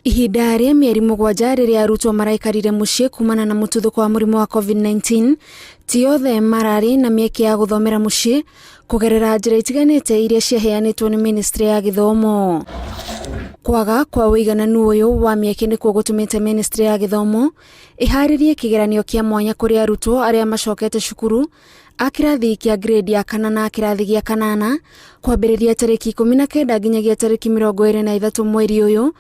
Ihinda rĩa mĩeri 7 rĩrĩa arutwo maraikarire mũciĩ kumana na mũtuthũko wa mũrimũ wa COVID-19, ti othe mararĩ na mĩeke ya gũthomera mũciĩ kũgerera njĩra itiganĩte iria ciaheanĩtwo nĩ Ministry ya Gĩthomo. Kwaga kwa ũigananu ũyũ wa mĩeke nĩkuo gũtũmĩte Ministry ya Gĩthomo ĩharĩrie kĩgeranio kĩa mwanya kũrĩ arutwo arĩa macokete cukuru a kĩrathi kĩa grade ya 4 na kĩrathi gĩa 8 kwambĩrĩria tarĩki 19 nginyagia tarĩki 23 mweri ũyũ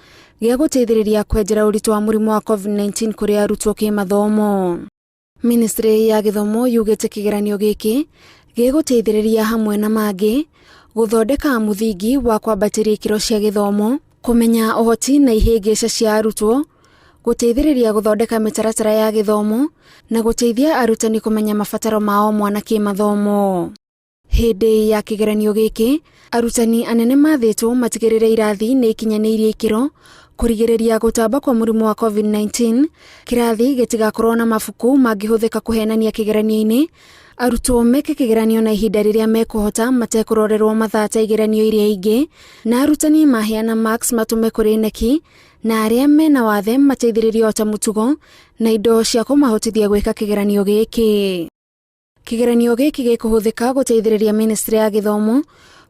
gĩa gũteithĩrĩria kwenjera ũritũ wa mũrimũ wa COVID-19 kũrĩ arutwo kĩmathomo. Ministry ya Gĩthomo yũkĩte kĩgeranio gĩkĩ gĩgũteithĩrĩria hamwe na mangĩ gũthondeka mũthingi wa kwambatĩria ikĩro cia gĩthomo, kũmenya ũhoti na ihĩngĩca cia arutwo, gũteithĩrĩria gũthondeka mĩtaratara ya gĩthomo na gũteithia arutani kũmenya mabataro mao mwana kĩmathomo. Hĩndĩ ya kĩgeranio gĩkĩ, arutani anene mathĩtwo matigĩrĩre irathi nĩ ikinyanĩirie ikĩro kũrigĩrĩria gũtamba kwa mũrimũ wa COVID-19, kĩrathi gĩtigakorwo na mabuku mangĩhũthĩka kũhenania kĩgeranio-inĩ, arutwo meke kĩgeranio na ihinda rĩrĩa mekũhota matekũrorerwo mathaa ta igeranio iria ingĩ, na arutani maheana marks matũme kũrĩ neki, na arĩa mena wathe mateithĩrĩrio ta mũtugo na indo cia kũmahotithia gwĩka kĩgeranio gĩkĩ. Kĩgeranio gĩkĩ gĩkũhũthĩka gũteithĩrĩria Ministry ya Gĩthomo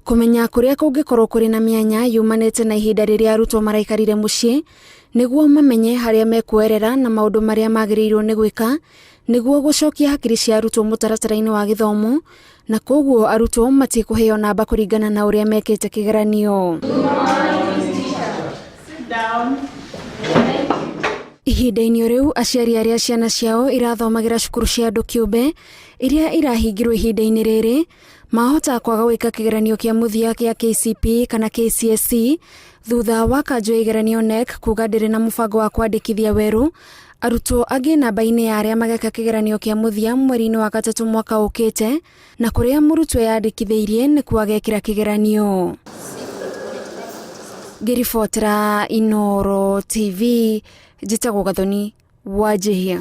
kũmenya kũrĩa kũngĩkorwo kũrĩ na mĩanya yumanĩte na ihinda rĩrĩa arutwo maraikarire mũciĩ, nĩguo mamenye harĩa mekuerera na maũndũ marĩa magĩrĩirwo nĩ gwĩka nĩguo gũcokia hakiri cia arutwo mũtaratara-inĩ wa gĩthomo, na koguo arutwo matikũheo namba kũringana na ũrĩa mekĩte kĩgeranio. Ihinda-inĩ rĩu aciari arĩa ciana ciao irathomagĩra cukuru cia andũ kĩũmbe iria irahingirwo ihinda-inĩ rĩrĩ mahota kwaga gwĩka kĩgeranio kĩa mũthia kĩa KCPE kana KCSE thutha wa kanjũ ya igeranio KNEC kuga ndĩrĩ na mũbango wa kwandĩkithia werũ arutwo angĩ namba-inĩ ya arĩa mageka kĩgeranio kĩa mũthia mweri-inĩ wa gatatũ mwaka ũkĩte, na kũrĩa mũrutwo yandĩkithĩirie nĩkuo agekĩra kĩgeranio. Ngĩribotera Inooro TV, njĩtagwo Gathoni Wanjihia.